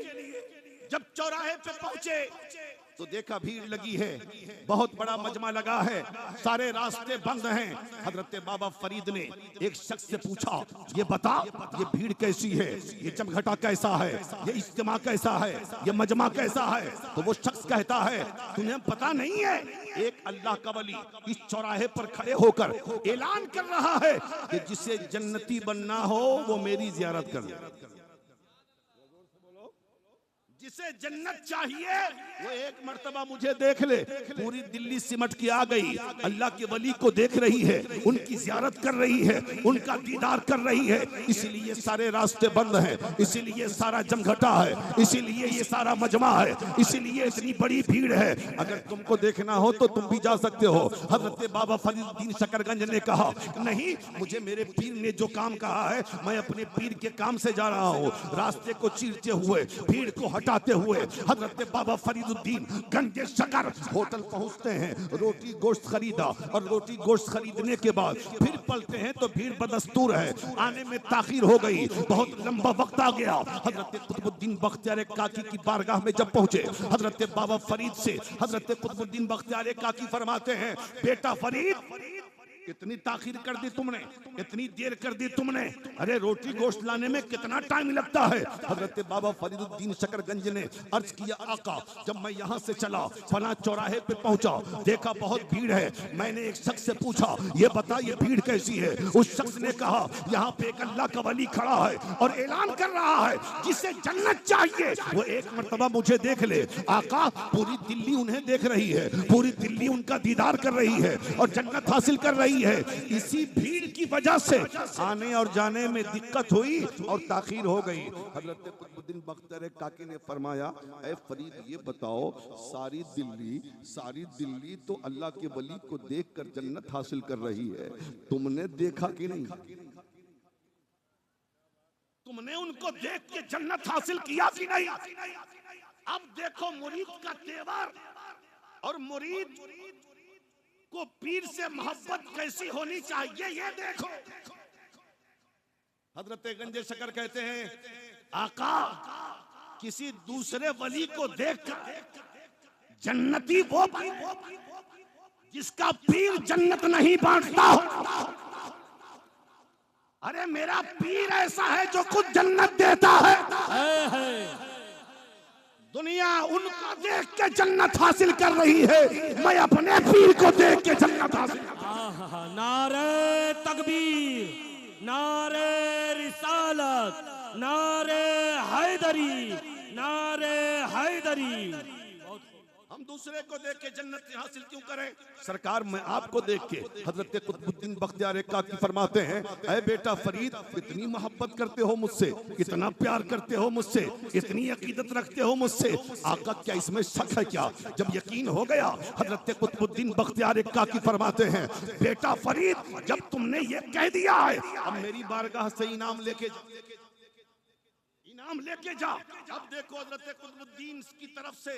जब चौराहे पे पहुंचे तो देखा भीड़ लगी है, बहुत बड़ा मजमा लगा है, सारे रास्ते बंद हैं। हजरत बाबा फरीद ने एक शख्स से पूछा, ये बता ये भीड़ कैसी है, ये जमघटा कैसा है, ये इज्तिमा कैसा है, ये मजमा कैसा है? तो वो शख्स कहता है, तुम्हें पता नहीं है, एक अल्लाह का वली इस चौराहे पर खड़े होकर ऐलान कर रहा है कि जिसे जन्नती बनना हो वो मेरी जियारत कर। जिसे जन्नत चाहिए वो एक मर्तबा मुझे देख ले। पूरी दिल्ली सिमट के आ गई, अल्लाह के वली को देख रही है, उनकी जियारत कर रही है, उनका दीदार कर रही है। इसीलिए सारे रास्ते बंद हैं, इसीलिए सारा जमघटा है, इसीलिए ये सारा मजमा है, इसीलिए इतनी बड़ी भीड़ है। अगर तुमको देखना हो तो तुम भी जा सकते हो। हजरत बाबा फरीदुद्दीन शकरगंज ने कहा, नहीं, मुझे मेरे पीर ने जो काम कहा है मैं अपने पीर के काम से जा रहा हूँ। रास्ते को चीरते हुए, भीड़ को हटाते हुए हजरत बाबा फरीदुद्दीन गंजे शकर होटल पहुंचते हैं। रोटी गोश्त खरीदा और रोटी गोश्त खरीदने के बाद फिर पलटे हैं तो भीड़ बदस्तूर है, आने में ताखीर हो गई, बहुत लंबा वक्त आ गया। हजरत कुतुबुद्दीन बख्तियार काकी की बारगाह में जब पहुंचे, हजरत बाबा फरीद से हजरत कुतुबुद्दीन बख्तियार काकी फरमाते हैं, बेटा फरीद कितनी ताखीर कर दी तुमने, इतनी देर कर दी तुमने, अरे रोटी गोश्त लाने में कितना टाइम लगता है? हजरत बाबा फरीदुद्दीन शकरगंज ने अर्ज किया, आका जब मैं यहाँ से चला फला चौराहे पे पहुंचा, देखा बहुत भीड़ है, मैंने एक शख्स से पूछा, ये बता ये भीड़ कैसी है? उस शख्स ने कहा, यहाँ पे एक अल्लाह का वली खड़ा है और ऐलान कर रहा है जिसे जन्नत चाहिए वो एक मर्तबा मुझे देख ले। आका पूरी दिल्ली उन्हें देख रही है, पूरी दिल्ली उनका दीदार कर रही है और जन्नत हासिल कर रही है। इसी भीड़ की वजह से आने और जाने में दिक्कत हुई और ताखीर हो गई। हजरत कुतुबुद्दीन बख्तियार काकी ने फरमाया, ऐ फरीद ये बताओ, सारी दिल्ली तो अल्लाह के वली को देखकर जन्नत हासिल कर रही है, तुमने देखा कि नहीं? तुमने उनको देख के जन्नत हासिल किया कि नहीं? अब देखो मुरीद का तेवर और मुरीद को पीर से मोहब्बत कैसी होनी चाहिए, ये देखो। हजरत गंजे शकर कहते हैं, आका किसी दूसरे वली को देखकर जन्नती वो जिसका पीर जन्नत नहीं बांटता हो। अरे मेरा पीर ऐसा है जो खुद जन्नत देता है। दुनिया उनका देख के जन्नत हासिल कर रही है, मैं अपने पीर को देख के जन्नत हासिल। नारे तकबीर, नारे रिसालत, नारे हैदरी, नारे हैदरी। हम दूसरे को देख के जन्नत हासिल क्यों करें? सरकार मैं आपको देख के हजरत कुतुबुद्दीन बख्तियार काकी फरमाते हैं, ऐ बेटा फरीद कितनी मोहब्बत करते हो मुझसे, कितना प्यार करते हो मुझसे, इतनी अकीदत रखते हो मुझसे। आका क्या इसमें शक है क्या? जब यकीन हो गया हजरत कुतुबुद्दीन बख्तियार काकी फरमाते हैं, बेटा फरीद जब तुमने ये कह दिया है, अब मेरी बारगाह से इनाम लेके जा। अब देखो हजरत कुतुबुद्दीन की तरफ से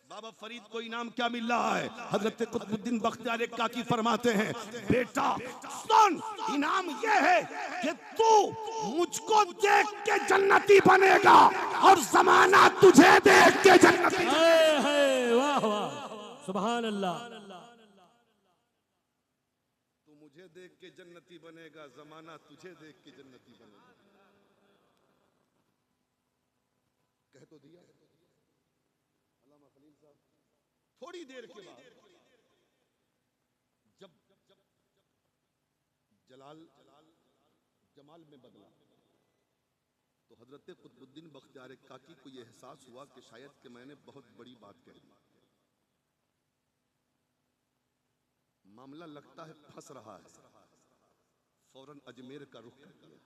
बाबा फरीद को इनाम क्या मिल रहा है? हजरत कुतुबुद्दीन बख्तियार काकी फरमाते हैं, बेटा सुन, इनाम यह है कि तू मुझको देख के जन्नती बनेगा और जमाना तुझे देख के जन्नती। वाह वाह, सुभान अल्लाह। तू मुझे देख के जन्नती बनेगा, जमाना तुझे देख के जन्नती बनेगा। कह तो दिया। थोड़ी देर के बाद जब जमाल में बदला तो हजरत कुतुबुद्दीन बख्तियार काकी को यह एहसास हुआ कि शायद कि मैंने बहुत बड़ी बात कह दी। मामला लगता है फंस रहा है। फौरन अजमेर का रुख कर दिया।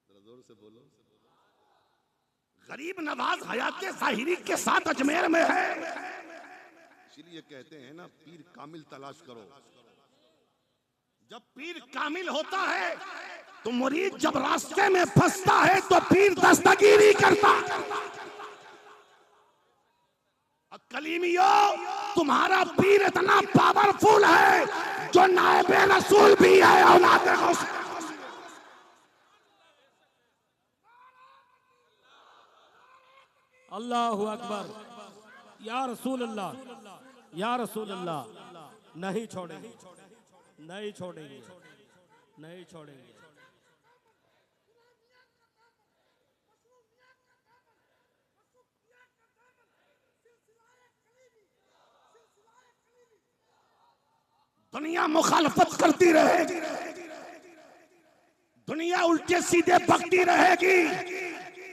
जरा जोर से बोलो। गरीब नवाज हयात ज़ाहिरी के साथ अजमेर में है। इसलिए कहते हैं ना, पीर कामिल तलाश करो। जब पीर कामिल होता है तो मुरीद जब रास्ते में फंसता है तो पीर दस्तगीरी करता। कलीमियों, तुम्हारा पीर इतना पावरफुल है जो नायबे रसूल भी है। औलाद अल्लाहु अकबर, या रसूल अल्लाह, या रसूल अल्लाह। नहीं छोड़ेंगे, नहीं छोड़ेंगे, नहीं छोड़ेंगे। दुनिया मुखालफत करती रहेगी, दुनिया उल्टे सीधे बकती रहेगी।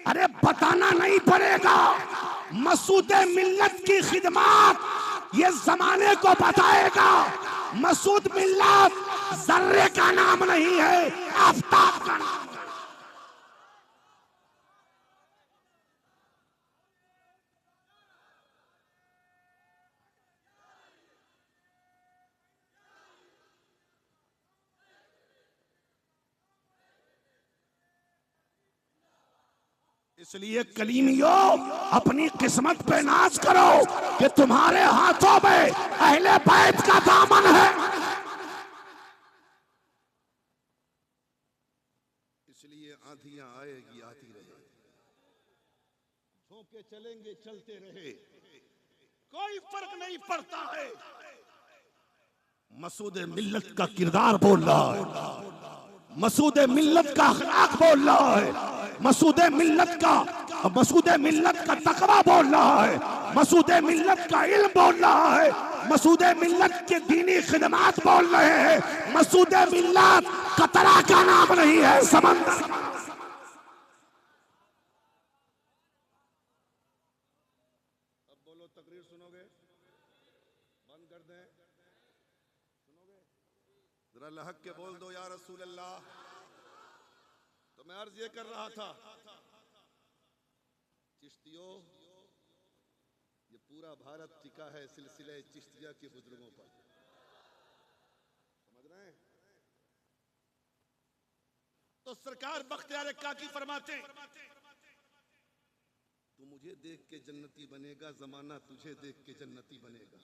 अरे बताना नहीं पड़ेगा, मसूद मिल्लत की खिदमत ये जमाने को बताएगा। मसूद मिल्लत जर्रे का नाम नहीं है, आफताब का नाम है। इसलिए कलीमियों, अपनी किस्मत पे नाज करो कि तुम्हारे हाथों में अहले बैत का दामन है। इसलिए आंधियां आएगी आती रहे, झोंके चलेंगे चलते रहे, कोई फर्क नहीं पड़ता है। मसूद मिल्लत का किरदार बोल रहा है, मसूद मिल्लत का अखलाक बोल रहा है, मसूद मिल्लत का तकवा बोल रहा है, मसूद मिल्लत का इल्म बोल रहा है, मसूद मिल्लत के दीनी खिदमात बोल रहे हैं। मसूद मिल्लत कतरा का नाम नहीं है, समंदर। अब बोलो, तकरीर सुनोगे? बंद कर दें? सुनोगे? जरा लहक के बोल दो या रसूल अल्लाह। तो मैं अर्ज ये कर रहा था, चिश्तियों, ये पूरा भारत टिका है सिलसिले चिश्तिया के बुजुर्गों पर। समझ रहे हैं? तो सरकार बख्तियार काकी फरमाते, तू मुझे देख के जन्नती बनेगा, जमाना तुझे देख के जन्नती बनेगा।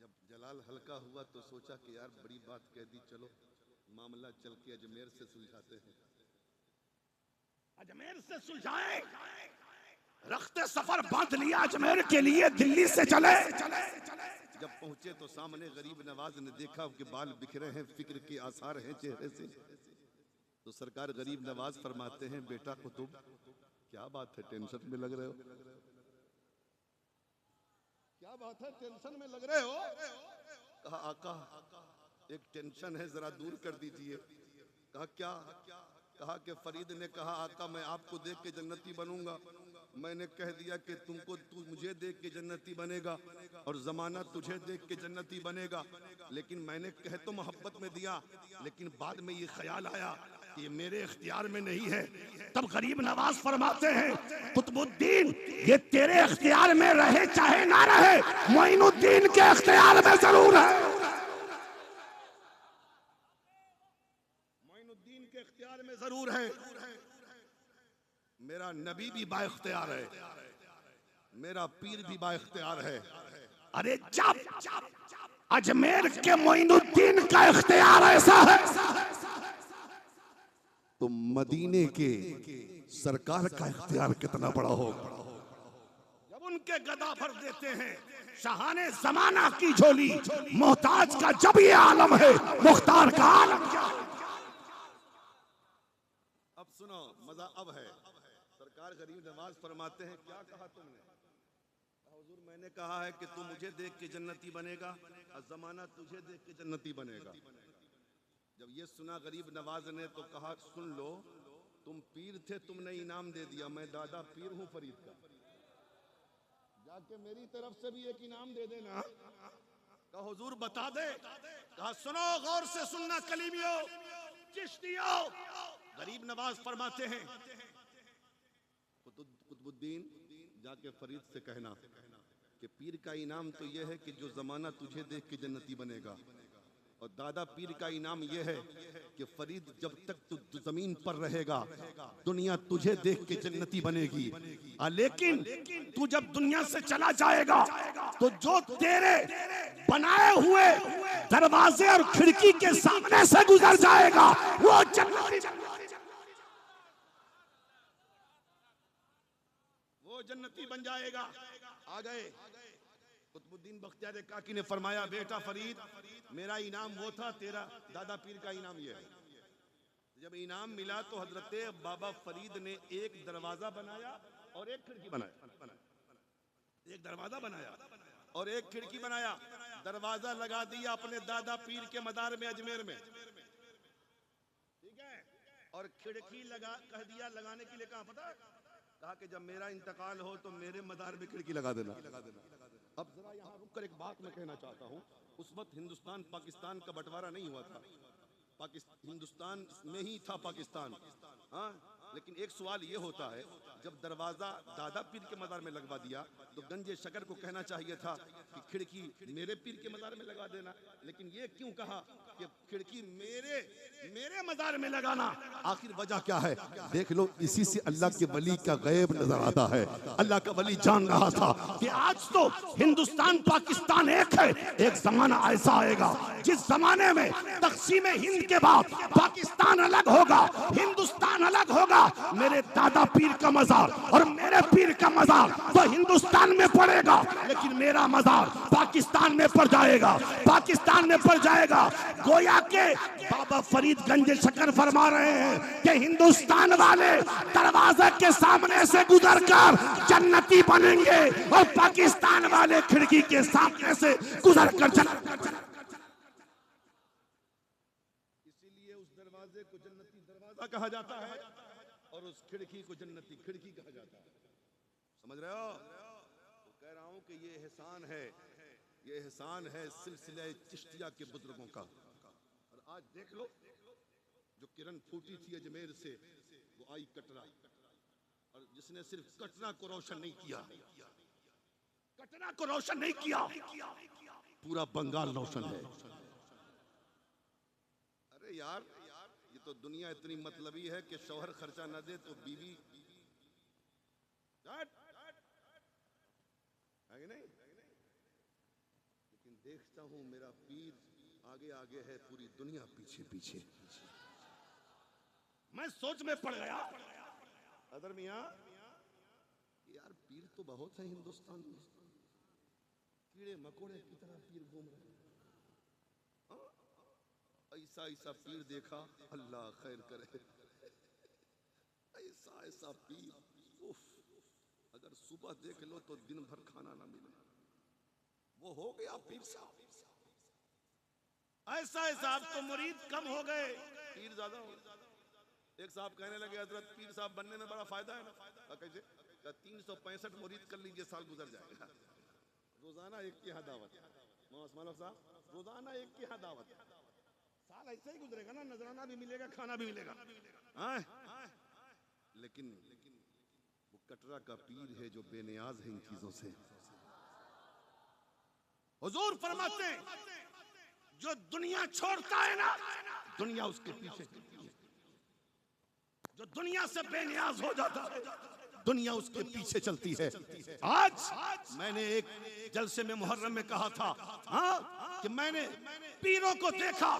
जब जलाल हल्का हुआ तो सोचा कि यार बड़ी बात कह दी, चलो मामला चल के अजमेर से सुलझाते हैं। अजमेर से सुलझाए, रखते सफर बांध लिया अजमेर के लिए, दिल्ली से चले। जब पहुंचे तो सामने गरीब नवाज ने देखा कि बाल बिखरे हैं, फिक्र के आसार हैं चेहरे से। तो सरकार गरीब नवाज फरमाते हैं, बेटा कुतुब क्या बात है, टेंशन में लग रहे हो? क्या बात है, टेंशन में लग रहे हो? कहा आका एक टेंशन है, जरा दूर कर दीजिए। कहा क्या? कहा कि फरीद ने कहा आका मैं आपको देख के जन्नती बनूंगा। मैंने कह दिया कि तू मुझे देख के जन्नती बनेगा और जमाना तुझे देख के जन्नती बनेगा। लेकिन मैंने कह तो मोहब्बत में दिया, लेकिन बाद में ये ख्याल आया कि ये मेरे इख्तियार में नहीं है। तब गरीब नवाज फरमाते हैं, कुतुबुद्दीन ये तेरे इख्तियार में रहे चाहे ना रहे, मोइनुद्दीन के इख्तियार में जरूर है। मोइनुद्दीन के इख्तियार में जरूर है। मेरा नबी भी बाइख्तियार है, मेरा पीर भी बाइख्तियार है। अरे जब अजमेर के मोइनुद्दीन का इख्तियार ऐसा है, तो मदीने के सरकार का इख्तियार कितना बड़ा होगा। जब उनके गदा भर देते हैं शाहाने जमाना की झोली, मोहताज का जब ये आलम है, मुख्तार का आलम क्या? अब सुनो, मजा अब है। सरकार गरीब नवाज फरमाते हैं, क्या कहा तुमने? हुजूर मैंने कहा है कि तू मुझे देख के जन्नती बनेगा और जमाना तुझे देख के जन्नती बनेगा। जब ये सुना गरीब नवाज ने तो कहा सुन लो, तुम पीर थे, तुमने इनाम दे दिया, मैं दादा पीर हूं फरीद का, जाके मेरी तरफ से भी एक इनाम दे देना। कहा हुजूर बता दे। कहा सुनो, गौर से सुनना कलीमियो, चिश्तियो। गरीब नवाज फरमाते हैं, कुतुबुद्दीन जाके फरीद से कहना कि पीर का इनाम तो यह है कि जो जमाना तुझे देख के जन्नती बनेगा, और दादा पीर का इनाम यह है कि फरीद जब तक तू जमीन पर रहेगा दुनिया तुझे देख के जन्नती बनेगी। लेकिन तू जब दुनिया से चला जाएगा तो जो तेरे बनाए हुए दरवाजे और खिड़की के सामने से गुजर जाएगा वो जन्नती बन जाएगा। आ गए कुतुबुद्दीन बख्तियार काकी ने फरमाया, बेटा फरीद मेरा इनाम वो था, तेरा दादा पीर का इनाम ये है। जब इनाम मिला तो हजरत बाबा फरीद ने एक दरवाजा बनाया और एक खिड़की बनाया, एक दरवाजा बनाया और एक खिड़की बनाया। दरवाजा लगा दिया अपने दादा पीर के मदार में अजमेर में, ठीक है, और खिड़की लगा कह दिया लगाने के लिए। कहा पता? कहा कि जब मेरा इंतकाल हो तो मेरे मदार में खिड़की लगा देना। अब जरा यहाँ रुककर एक बात मैं कहना चाहता हूँ। उस वक्त हिंदुस्तान पाकिस्तान का बंटवारा नहीं हुआ था, हिंदुस्तान में ही था पाकिस्तान। हाँ, लेकिन एक सवाल ये होता है, जब दरवाजा दादा पीर के मदार में लगवा दिया तो गंजे शकर को कहना चाहिए था कि खिड़की मेरे पीर के मदार में लगा देना, लेकिन ये क्यों कहा कि खिड़की मेरे मदार में लगाना? आखिर वजह क्या है? देख लो, इसी से अल्लाह के वली का गैब नजर आता है। अल्लाह का वली जान रहा था कि आज तो हिंदुस्तान पाकिस्तान एक है, एक जमाना ऐसा आएगा जिस जमाने में तकसीम हिंद के बाद पाकिस्तान अलग होगा, हिंदुस्तान अलग होगा। मेरे दादा पीर का मजार और मेरे पीर का मजार तो हिंदुस्तान में पड़ेगा, लेकिन मेरा मजार पाकिस्तान में पड़ जाएगा, पाकिस्तान में पड़ जाएगा। गोया के बाबा फरीद गंज शकर फरमा रहे हैं कि हिंदुस्तान वाले दरवाजे के सामने से गुजरकर जन्नती बनेंगे और पाकिस्तान वाले खिड़की के सामने से गुजरकर जन्नती। इसीलिए उस दरवाजे को जन्नती दरवाजा कहा जाता है और उस खिड़की को जन्नती खिड़की कहा जाता है। समझ रहे हो? तो कह रहा हूं कि ये एहसान है, ये एहसान है सिलसिले चिश्तिया के बुजुर्गों का। और आज देख लो, जो किरण फूटी थी अजमेर से वो आई कटरा, और जिसने सिर्फ कटरा को रोशन नहीं किया, कटरा को रोशन नहीं किया, पूरा बंगाल रोशन है। अरे यार, ये तो तो दुनिया इतनी मतलबी है कि शौहर खर्चा न दे तो बीवी है कि नहीं। लेकिन देखता हूं मेरा पीर आगे आगे है, पूरी दुनिया पीछे पीछे। मैं सोच में पड़ गया अदर मियां, यार पीर तो बहुत है हिंदुस्तान में, कीड़े मकोड़े की तरह पीर घूम रहे हैं। ऐसा ऐसा पीर देखा, अल्लाह खैर करे। ऐसा ऐसा पीर, उफ, अगर सुबह देख लो तो दिन भर खाना ना मिले। वो हो गया पीर साहब। ऐसा ऐसा अब तो मुरीद कम हो गए, पीर ज्यादा हो। एक साहब कहने लगे हजरत पीर साहब बनने में बड़ा फायदा है ना। कैसे? 365 मुरीद कर लीजिए, साल गुजर जाएगा। रोजाना एक के यहाँ दावत, साहब रोजाना एक के यहाँ दावत, साल ऐसे ही गुजरेगा ना, नजराना भी मिलेगा, खाना भी मिलेगा। लेकिन वो कटरा का पीर है जो बेनियाज है इन चीजों से। हुजूर फरमाते हैं जो दुनिया छोड़ता है ना, दुनिया उसके पीछे चलती है। जो दुनिया से बेनियाज हो जाता है, दुनिया उसके पीछे चलती है। आज मैंने एक जलसे में मुहर्रम में कहा था कि मैंने पीरों को देखा,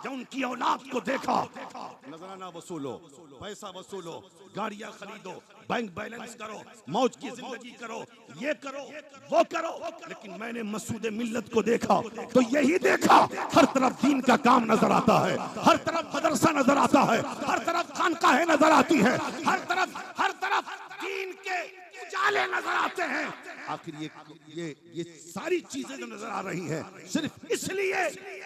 जब उनकी औलाद को देखा, नजराना वसूलो, पैसा वसूलो, गाड़ियां खरीदो, बैंक बैलेंस करो, मौज की जिंदगी करो, ये करो वो करो, लेकिन मैंने मसूद मिल्लत को देखा तो यही देखा, हर तरफ दीन का काम नजर आता है, हर तरफ मदरसा नजर आता है, हर तरफ खानकाहें नजर आती है, हर तरफ दीन के उजाले नजर आते हैं। आखिर ये सारी चीजें जो नजर आ रही हैं सिर्फ इसलिए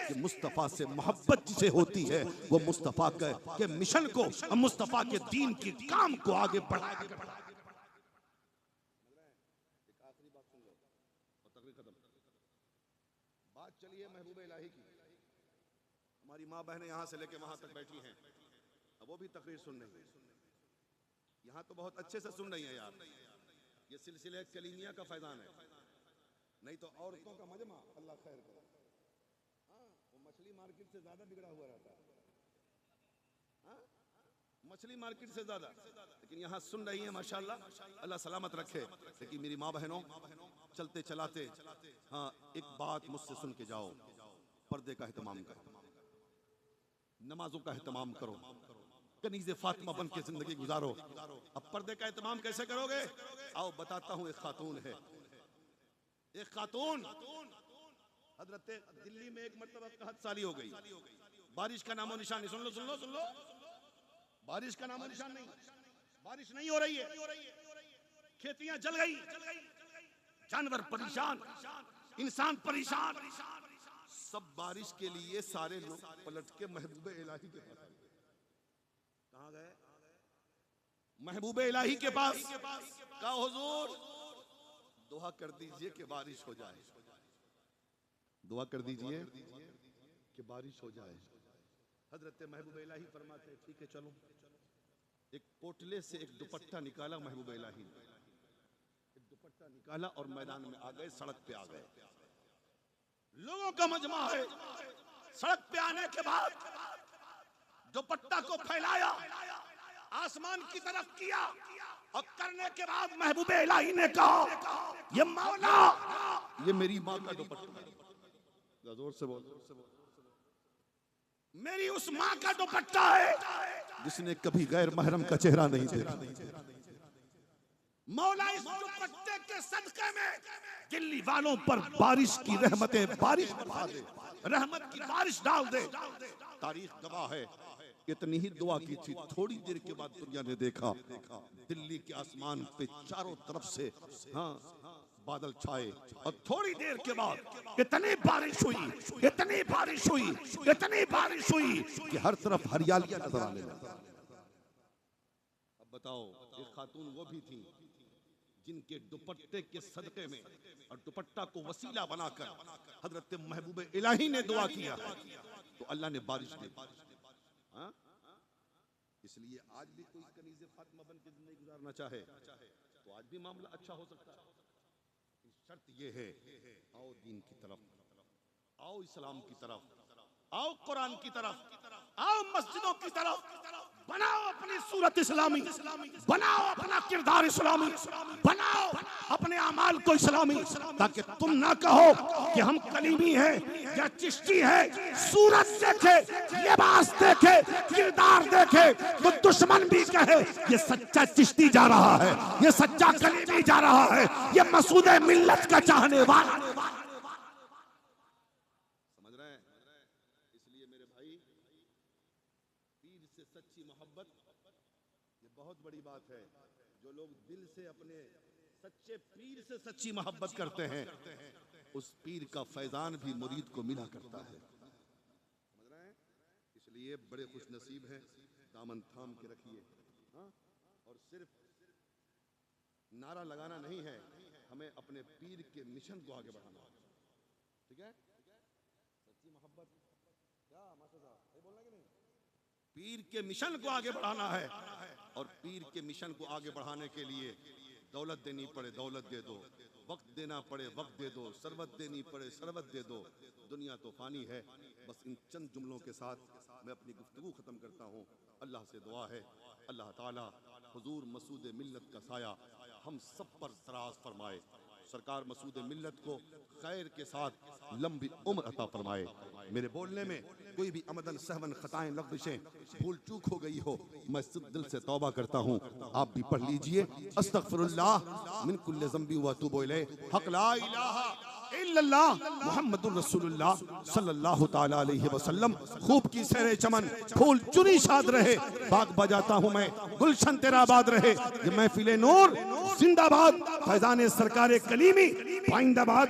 कि मुस्तफा से मोहब्बत जिसे होती है, वो मुस्तफा के मिशन को, मुस्तफा के दीन के काम को आगे बढ़ाया। बात चलिए महबूब इलाही की। हमारी माँ बहनें यहाँ से लेके वहां तक बैठी हैं, अब वो भी तकरीर सुन रही है। यहाँ तो बहुत अच्छे से सुन रही है यार। ये सिलसिले कलीमिया का फैजान है, नहीं तो औरतों का मजमा, अल्लाह खैर करे। वो मछली मार्केट से ज्यादा बिगड़ा हुआ रहता है, मछली मार्केट से ज्यादा। लेकिन यहाँ सुन रही है माशाल्लाह, अल्लाह सलामत रखे। लेकिन मेरी माँ बहनों, चलते चलाते एक बात मुझसे सुन के जाओ, पर्दे का एहतमाम करो, नमाजों का एहतमाम करो, कनीज़े फातिमा बन के जिंदगी गुजारो। अब पर्दे का एहतमाम कैसे करोगे? आओ बताता हूँ। एक खातून है, एक खातून, हजरत दिल्ली में एक मरतबा कहत साली हो गई, बारिश का नामो निशान नहीं। सुन लो, बारिश का नामो निशान नहीं, बारिश नहीं हो रही है, खेतियां जल गई, जानवर परेशान, इंसान परेशान, सब बारिश के लिए सारे लोग पलट के महबूब इलाही के पास। कहाँ गए? महबूब इलाही के पास। कहा हुजूर दुआ कर दीजिए कि बारिश हो जाए, दुआ कर दीजिए कि बारिश हो जाए। हजरत महबूब इलाही फरमाते हैं ठीक है चलो। एक पोटले से एक दुपट्टा निकाला महबूब इलाही ने, एक दुपट्टा निकाला और मैदान में आ गए, सड़क पे आ गए। लोगों का मजमा है। सड़क पे आने के बाद दुपट्टा को फैलाया, आसमान की तरफ किया और करने के बाद महबूब इलाही ने कहा ये मौला, ये मेरी माँ का दुपट्टा है। जोर से बोल। मेरी उस माँ का दुपट्टा है जिसने कभी गैर महरम का चेहरा नहीं देखा। मौला इस दुपट्टे के सदके में दिल्ली वालों पर बारिश की रहमतें बारिश बरसा दे, रहमत की बारिश डाल दे। तारीख गवाह है, इतनी ही दुआ की थी, थोड़ी देर के बाद दुनिया ने देखा दिल्ली के आसमान पे चारों तरफ से बादल छाए और थोड़ी देर के बाद इतनी बारिश हुई, इतनी बारिश हुई, इतनी बारिश हुई कि हर तरफ हरियाली नजर आने लगी। अब बताओ, एक खातून वो भी थी जिनके दुपट्टे के सदके में और दुपट्टा को वसीला बनाकर हजरत महबूब इलाही ने दुआ किया तो अल्लाह ने बारिश दी। इसलिए आज भी कोई कनीज़े फातिमा बन के जिंदगी गुजारना चाहे तो आज भी मामला अच्छा हो सकता है। शर्त यह है, आओ दीन की तरफ, आओ इस्लाम की तरफ, आओ कुरान की तरफ, आओ मस्जिदों की तरफ, बनाओ अपनी सूरत इस्लामी, बनाओ अपना किरदार इस्लामी, बनाओ अपने अमाल को इस्लामी, ताकि तुम ना कहो कि हम कलीमी हैं या चिश्ती है। सूरत देखे, लिबास देखे, किरदार देखे तो दुश्मन भी कहे ये सच्चा चिश्ती जा रहा है, ये सच्चा कलीमी जा रहा है, ये मसूद मिल्लत का चाहने वाला। समझ रहे हैं? इसलिए मेरे भाई, पीर से सच्ची मोहब्बत ये बहुत बड़ी बात है। जो लोग दिल से अपने सच्चे पीर से सच्ची मोहब्बत करते हैं, उस पीर का फैजान भी मुरीद को मिला करता है। समझ रहे हैं? इसलिए बड़े खुश नसीब हैं, दामन थाम के रखिए। हाँ? और सिर्फ नारा लगाना नहीं है, हमें अपने पीर के मिशन को आगे बढ़ाना है। ठीक है? सच्ची मोहब्बत क्या मास्टर साहब सही बोलना कि नहीं? पीर के मिशन को आगे बढ़ाना है, और पीर के मिशन को आगे बढ़ाने के लिए दौलत देनी पड़े दौलत दे दो, वक्त देना पड़े वक्त दे दो, सरबत देनी पड़े सरबत दे दो। दुनिया तो फानी है। बस इन चंद जुमलों के साथ मैं अपनी गुफ्तगू ख़त्म करता हूँ। अल्लाह से दुआ है, अल्लाह ताला हुजूर मसूद मिल्लत का साया हम सब पर दराज फरमाए। सरकार मसूद मिल्लत को खैर के साथ लंबी उम्र अता फरमाए। मेरे बोलने में कोई भी अमदन सहवन खताएं लफ्ज़ें भूल चूक हो गई हो, मैं सिर्फ दिल से तौबा करता हूँ। आप भी पढ़ लीजिए, अस्तगफिरुल्लाह मिन कुल्लि ज़ंबि व अतूबु इलैह, हक़ ला इलाहा इल्लल्लाह मुहम्मदुर रसूलुल्लाह सल्लल्लाहु ताला अलैहि वसल्लम। खूब की सेरे चमन, फूल चुनी शाद रहे, बाग बजाता हूँ मैं, गुलशन तेरा आबाद रहे। ये महफिले नूर जिंदाबाद, फैजाने सरकारे कलीमी पाइंदाबाद।